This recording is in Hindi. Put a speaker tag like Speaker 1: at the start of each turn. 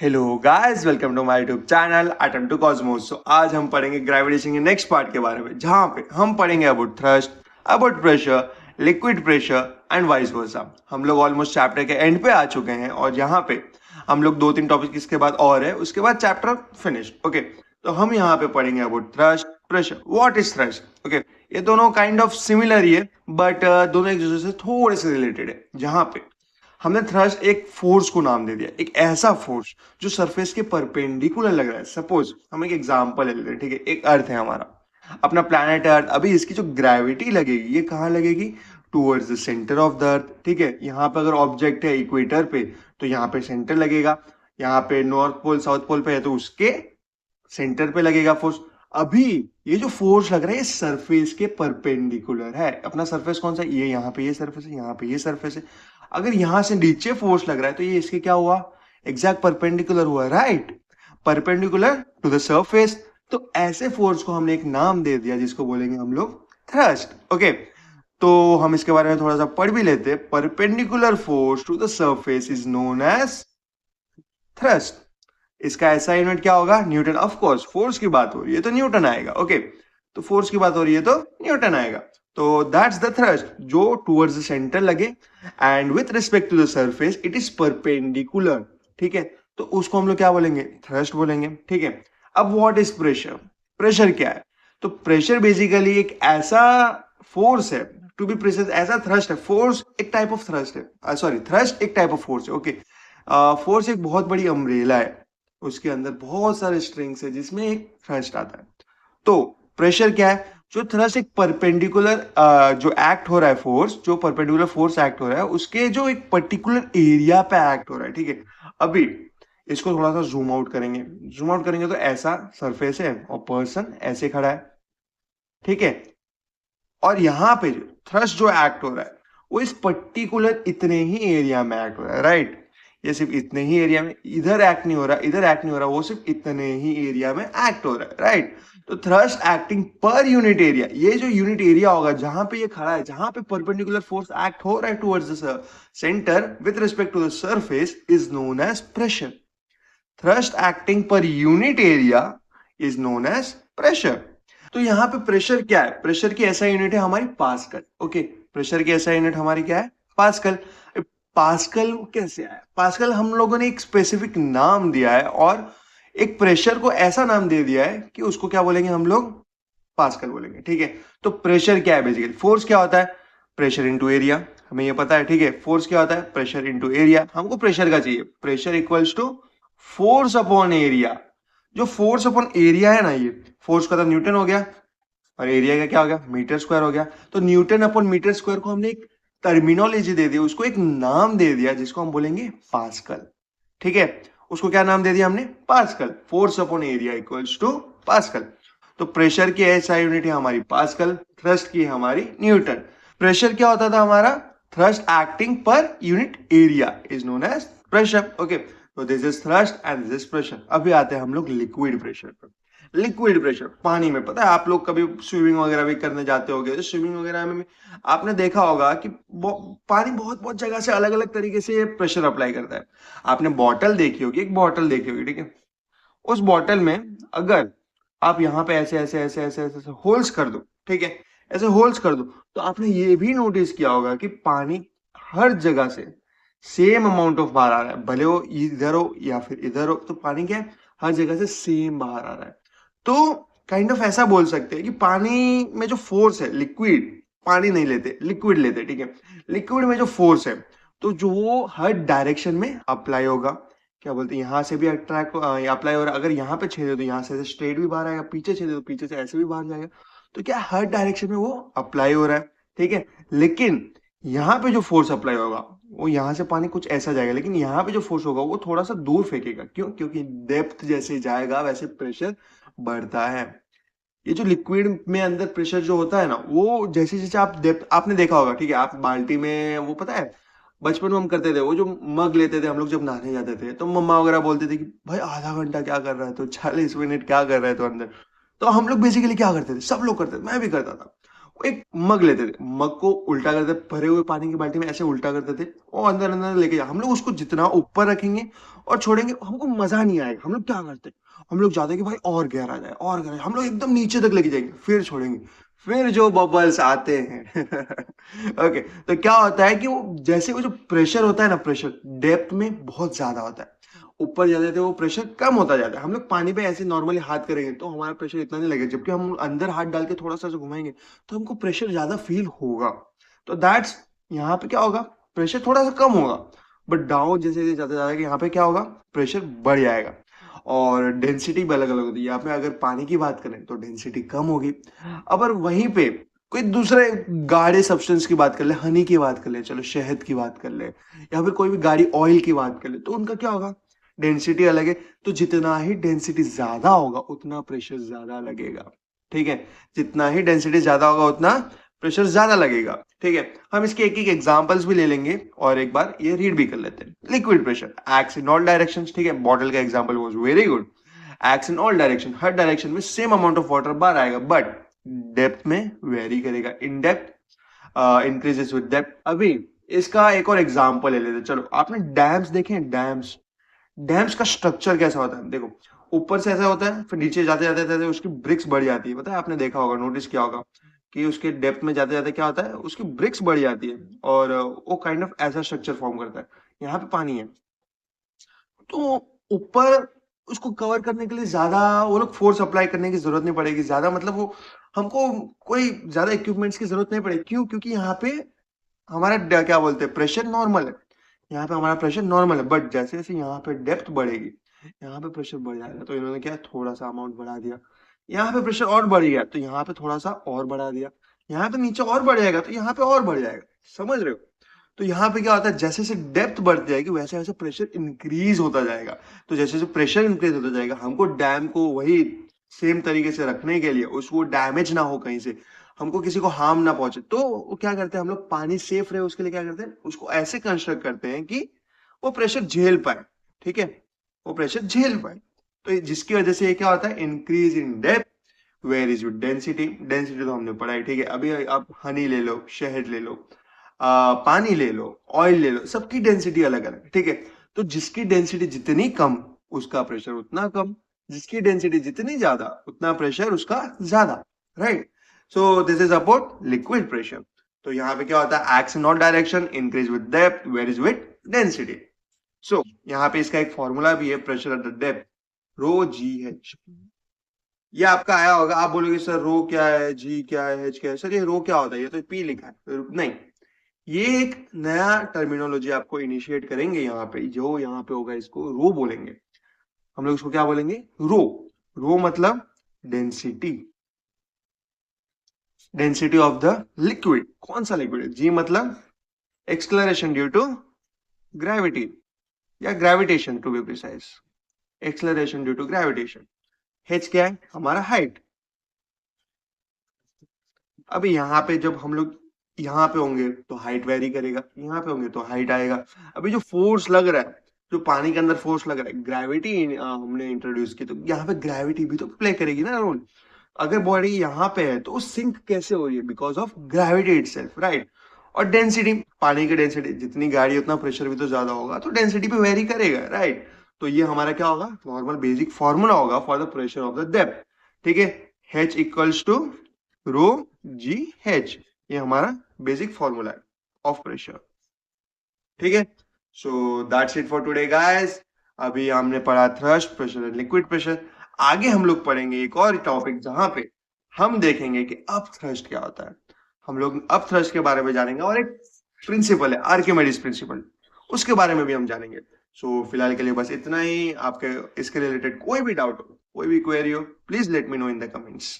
Speaker 1: Hello guys, welcome to my YouTube channel atom to cosmos. आज हम पढ़ेंगे ग्रेविटेशन के नेक्स्ट पार्ट के बारे में, जहां पे हम पढ़ेंगे about thrust, about pressure, liquid pressure and vice versa. हम लोग ऑलमोस्ट चैप्टर के एंड पे आ चुके हैं और यहाँ पे हम लोग 2-3 टॉपिक इसके बाद और है, उसके बाद चैप्टर फिनिश। ओके, तो हम यहाँ पे पढ़ेंगे about thrust, pressure. What is thrust? Okay, ये दोनों काइंड ऑफ सिमिलर ही है, बट दोनों एक दूसरे से थोड़े से रिलेटेड है। जहां पे हमने थ्रस्ट एक फोर्स को नाम दे दिया, एक ऐसा फोर्स जो सरफेस के परपेंडिकुलर लग रहा है। सपोज हम एक एग्जांपल ले लेते हैं, ठीक है। एक अर्थ है हमारा, अपना प्लैनेट अर्थ। अभी इसकी जो ग्रेविटी लगेगी ये कहाँ लगेगी? Towards the centre of the earth, ठीक है। यहाँ पे अगर ऑब्जेक्ट है इक्वेटर पे तो यहाँ पे सेंटर लगेगा, यहाँ पे नॉर्थ पोल साउथ पोल पे है तो उसके सेंटर पे लगेगा फोर्स। अभी ये जो फोर्स लग रहा है ये सरफेस के परपेंडिकुलर है। अपना सरफेस कौन सा? ये यहाँ पे ये सरफेस है, यहाँ पे ये सरफेस है। अगर यहां से नीचे फोर्स लग रहा है तो ये इसके क्या हुआ? एग्जैक्ट परपेंडिकुलर हुआ, right? Perpendicular to the surface. तो ऐसे फोर्स को हमने एक नाम दे दिया जिसको बोलेंगे हम लोग थ्रस्ट। ओके, तो हम इसके बारे में थोड़ा सा पढ़ भी लेते हैं। Perpendicular force to the surface is known as thrust. इसका ऐसा यूनिट क्या होगा? न्यूटन। ऑफ कोर्स फोर्स की बात हो रही है तो न्यूटन आएगा। ओके, तो फोर्स की बात हो रही है तो न्यूटन आएगा। तो दैट्स द थ्रस्ट जो टुवर्ड्स द सेंटर लगे and with respect to the surface it is perpendicular, ठीक है। तो उसको हम लोग क्या बोलेंगे? थ्रस्ट बोलेंगे, ठीक है। अब व्हाट इज प्रेशर? प्रेशर क्या है? तो प्रेशर बेसिकली एक ऐसा फोर्स है, टू बी प्रिसाइज ऐसा थ्रस्ट है। फोर्स एक टाइप ऑफ थ्रस्ट है, सॉरी थ्रस्ट एक टाइप ऑफ फोर्स है। ओके, फोर्स एक बहुत बड़ी अम्ब्रेला है, उसके अंदर बहुत सारे स्ट्रिंग्स है जिसमें एक थ्रस्ट आता है। तो प्रेशर क्या है? जो थ्रस्ट एक परपेंडिकुलर जो एक्ट हो रहा है फोर्स, जो परपेंडिकुलर फोर्स एक्ट हो रहा है उसके जो एक पर्टिकुलर एरिया पे एक्ट हो रहा है, ठीक है। अभी इसको थोड़ा सा जूम आउट करेंगे। जूम आउट करेंगे तो ऐसा सरफेस है और पर्सन ऐसे खड़ा है, ठीक है। और यहाँ पे जो थ्रस्ट जो एक्ट हो रहा है वो इस पर्टिकुलर इतने ही एरिया में एक्ट हो रहा है, राइट? ये सिर्फ इतने ही एरिया में, इधर एक्ट नहीं हो रहा, इधर एक्ट नहीं हो रहा, वो सिर्फ इतने ही एरिया में एक्ट हो रहा है, राइट? तो thrust acting per unit area, ये जो यूनिट एरिया होगा जहां पे ये खड़ा है, जहां पे परपेंडिकुलर फोर्स एक्ट हो रहा है towards the centre with respect to the surface is known as pressure. Thrust acting per unit area is known as pressure. तो यहाँ पे प्रेशर क्या है? प्रेशर की ऐसा यूनिट है हमारी पास्कल। ओके, प्रेशर की ऐसा यूनिट हमारी क्या है? पास्कल। पास्कल कैसे आया? पास्कल हम लोगों ने एक स्पेसिफिक नाम दिया है और एक प्रेशर को ऐसा नाम दे दिया है कि उसको क्या बोलेंगे हम लोग? पास्कल बोलेंगे, ठीक है। तो प्रेशर क्या है? बेसिकली फोर्स क्या होता है? प्रेशर इंटू एरिया, हमें ये पता है, ठीक है। फोर्स क्या होता है? Pressure into area. हमको प्रेशर का चाहिए, pressure equals to force upon area. जो फोर्स अपॉन एरिया है ना, ये फोर्स का तो न्यूटन हो गया और एरिया का क्या हो गया? मीटर स्क्वायर हो गया। तो न्यूटन अपॉन मीटर स्क्वायर को हमने एक टर्मिनोलॉजी दे दी, उसको एक नाम दे दिया जिसको हम बोलेंगे पास्कल, ठीक है। उसको क्या नाम दे दिया हमने? Pascal. Force upon area equals to pascal. तो प्रेशर की ऐसा यूनिट है हमारी पास्कल, थ्रस्ट की हमारी न्यूटन। प्रेशर क्या होता था हमारा? Thrust acting per unit area is known as pressure. Okay, तो this is thrust and this is pressure. अभी आते हैं हम लोग लिक्विड प्रेशर पर। लिक्विड प्रेशर पानी में, पता है आप लोग कभी स्विमिंग वगैरह भी करने जाते होंगे तो स्विमिंग वगैरह में आपने देखा होगा कि पानी बहुत बहुत जगह से अलग अलग तरीके से प्रेशर अप्लाई करता है। आपने बॉटल देखी होगी, एक बॉटल देखी होगी, ठीक है। उस बॉटल में अगर आप यहाँ पे ऐसे ऐसे ऐसे ऐसे ऐसे होल्स कर दो, ठीक है, ऐसे होल्स कर दो, तो आपने ये भी नोटिस किया होगा कि पानी हर जगह से सेम अमाउंट ऑफ बाहर आ रहा है, भले वो इधर हो या फिर इधर हो, तो पानी क्या है? हर जगह से सेम बाहर आ रहा है। तो काइंड ऑफ ऐसा बोल सकते हैं कि पानी में जो फोर्स है, लिक्विड पानी नहीं लेते, लिक्विड लेते, ठीक है। लिक्विड में जो फोर्स है तो जो वो हर डायरेक्शन में अप्लाई होगा। क्या बोलते हैं? यहाँ से भी अट्रैक्ट अप्लाई हो रहा है, अगर यहाँ पे छेदे तो यहाँ से स्ट्रेट भी बाहर आएगा, पीछे छेदे तो पीछे से ऐसे भी बाहर जाएगा। तो क्या हर डायरेक्शन में वो अप्लाई हो रहा है, ठीक है। लेकिन यहाँ पे जो फोर्स अप्लाई होगा वो यहाँ से पानी कुछ ऐसा जाएगा, लेकिन यहाँ पे जो फोर्स होगा वो थोड़ा सा दूर फेंकेगा। क्यों? क्योंकि डेप्थ जैसे जाएगा वैसे प्रेशर बढ़ता है। ये जो लिक्विड में अंदर प्रेशर जो होता है ना, वो जैसे जैसे आप डेप्थ आपने देखा होगा, ठीक है। आप बाल्टी में वो पता है बचपन में हम करते थे, वो जो मग लेते थे हम लोग जब नहाने जाते थे, तो मम्मा वगैरह बोलते थे कि भाई आधा घंटा क्या कर रहा है तो 40 मिनट क्या कर रहा है तो अंदर। तो हम लोग बेसिकली क्या करते थे? सब लोग करते थे, मैं भी करता था। एक मग लेते थे, मग को उल्टा करते, भरे हुए पानी की बाल्टी में ऐसे उल्टा करते थे और अंदर अंदर लेके जा, हम लोग उसको जितना ऊपर रखेंगे और छोड़ेंगे हमको मजा नहीं आएगा। हम लोग क्या करते, हम लोग चाहते कि भाई और गहरा जाए और गहरा जाए, हम लोग एकदम नीचे तक लेके जाएंगे फिर छोड़ेंगे, फिर जो बबल्स आते हैं ओके, तो क्या होता है कि वो जैसे वो जो प्रेशर होता है ना, प्रेशर डेप्थ में बहुत ज्यादा होता है, ऊपर जाते थे वो प्रेशर कम होता जाता है। हम लोग पानी पे ऐसे नॉर्मली हाथ करेंगे तो हमारा प्रेशर इतना नहीं लगेगा, जबकि हम अंदर हाथ डाल के थोड़ा सा घुमाएंगे तो हमको प्रेशर ज्यादा फील होगा। तो दैट्स, यहाँ पे क्या होगा, प्रेशर थोड़ा सा कम होगा, बट डाउन जैसे जाते जाएगा यहाँ पे क्या होगा, प्रेशर बढ़ जाएगा। और डेंसिटी भी अलग अलग होती है, यहाँ पे अगर पानी की बात करें तो डेंसिटी कम होगी। अगर वहीं पे कोई दूसरे गाढ़े सब्सटेंस की बात कर ले, हनी की बात कर ले, चलो शहद की बात कर ले, या फिर कोई भी गाढ़ी ऑयल की बात कर ले, तो उनका क्या होगा, डेंसिटी अलग है। तो जितना ही डेंसिटी ज्यादा होगा उतना प्रेशर ज्यादा लगेगा। ठीक है, जितना ही डेंसिटी ज्यादा होगा उतना प्रेशर ज्यादा लगेगा। ठीक है, हम इसके एक एक एग्जांपल्स भी ले लेंगे और एक बार ये रीड भी कर लेते हैं। Liquid pressure acts in all directions. ठीक है, बॉटल का example was very good. Acts in all direction, her direction में सेम अमाउंट ऑफ वाटर बाहर आएगा, बट डेप्थ में वेरी करेगा। In depth increases with depth. अभी इसका एक और एग्जांपल ले लेते हैं। चलो, आपने डैम्स देखे हैं, डैम्स, डैम्स का स्ट्रक्चर कैसा होता है, देखो ऊपर से ऐसा होता है, फिर नीचे जाते जाते जाते उसकी ब्रिक्स बढ़ जाती है। पता है, आपने देखा होगा, नोटिस किया होगा कि उसके डेप्थ में जाते जाते क्या होता है, उसकी ब्रिक्स बढ़ जाती है और वो काइंड ऑफ ऐसा स्ट्रक्चर फॉर्म करता है। यहाँ पे पानी है तो ऊपर उसको कवर करने के लिए ज्यादा वो लोग फोर्स अप्लाई करने की जरूरत नहीं पड़ेगी, ज्यादा मतलब वो हमको कोई ज्यादा इक्विपमेंट्स की जरूरत नहीं पड़ेगी। क्यों? क्योंकि यहाँ पे हमारा क्या बोलते हैं, प्रेशर नॉर्मल है। यहाँ पे हमारा प्रेशर नॉर्मल है, बट जैसे जैसे यहाँ पे डेप्थ बढ़ेगी यहाँ पे प्रेशर बढ़ जाएगा। तो इन्होंने क्या, थोड़ा सा अमाउंट बढ़ा दिया। यहाँ पे प्रेशर और बढ़ गया तो यहाँ पे थोड़ा सा और बढ़ा दिया। यहाँ पे नीचे और बढ़ जाएगा तो यहाँ पे और बढ़ जाएगा। समझ रहे हो? तो यहाँ पे क्या होता है, जैसे जैसे डेप्थ बढ़ती जाएगी वैसे वैसे प्रेशर इंक्रीज होता जाएगा। तो जैसे जैसे प्रेशर इंक्रीज होता जाएगा, हमको डैम को वही सेम तरीके से रखने के लिए, उसको डैमेज ना हो कहीं से, हमको किसी को हार्म ना पहुंचे, तो वो क्या करते हैं, हम लोग पानी सेफ रहे उसके लिए क्या करते हैं, उसको ऐसे कंस्ट्रक्ट करते हैं कि वो प्रेशर झेल पाए। ठीक है, वो प्रेशर झेल पाए। तो जिसकी वजह से ये क्या होता है, increase in depth where is with density. Density तो हमने पढ़ा है। ठीक है, अभी आप हनी ले लो, शहद ले लो, पानी ले लो, ऑयल ले लो, सबकी डेंसिटी अलग अलग है। ठीक है, तो जिसकी डेंसिटी जितनी कम उसका प्रेशर उतना कम, जिसकी डेंसिटी जितनी ज्यादा उतना प्रेशर उसका ज्यादा। Right, so this is about liquid pressure. तो यहाँ पे क्या होता है, acts in all direction, increase with depth, varies with density. So यहाँ पे इसका एक फॉर्मूला भी है, pressure at the depth, rho G H. ये आपका आया होगा, आप बोलोगे सर रो क्या है, जी क्या है, एच क्या है, सर ये रो क्या होता है, ये तो पी लिखा है। नहीं, ये एक नया टर्मिनोलॉजी आपको इनिशिएट करेंगे यहाँ पे, जो यहाँ पे होगा इसको रो बोलेंगे। हम लोग इसको क्या बोलेंगे, रो। रो मतलब density, density of the liquid. कौन सा लिक्विड है? जी मतलब एक्सलरेशन ड्यू टू ग्रेविटी या gravitation to be precise, acceleration due to gravitation. H क्या है? हमारा हाइट। अभी यहाँ पे जब हम लोग यहाँ पे होंगे तो हाइट वेरी करेगा, यहाँ पे होंगे तो हाइट आएगा। अभी जो फोर्स लग रहा है, जो पानी के अंदर फोर्स लग रहा है, ग्रेविटी हमने इंट्रोड्यूस की, तो यहाँ पे ग्रेविटी भी तो प्ले करेगी ना रोल। अगर बॉडी यहाँ पे है तो सिंक कैसे हो रही है, because of gravity itself. Right, और डेंसिटी, पानी की डेंसिटी जितनी गाढ़ी उतना प्रेशर भी तो ज्यादा होगा, तो डेंसिटी भी वेरी करेगा। राइट, तो ये हमारा क्या होगा, नॉर्मल बेसिक फॉर्मूला होगा for the pressure of the depth. ठीक है, H equals to rho G H, ये हमारा बेसिक फॉर्मूला है ऑफ प्रेशर। ठीक है, so that's it for today guys. अभी हमने पढ़ा thrust pressure and liquid pressure. आगे हम लोग पढ़ेंगे एक और टॉपिक जहां पे हम देखेंगे कि अप थ्रस्ट क्या होता है। हम लोग अप थ्रस्ट के बारे में जानेंगे और एक प्रिंसिपल है आर्किमिडीज प्रिंसिपल, उसके बारे में भी हम जानेंगे। सो फिलहाल के लिए बस इतना ही। आपके इसके रिलेटेड कोई भी डाउट हो, कोई भी क्वेरी हो, please let me know in the comments.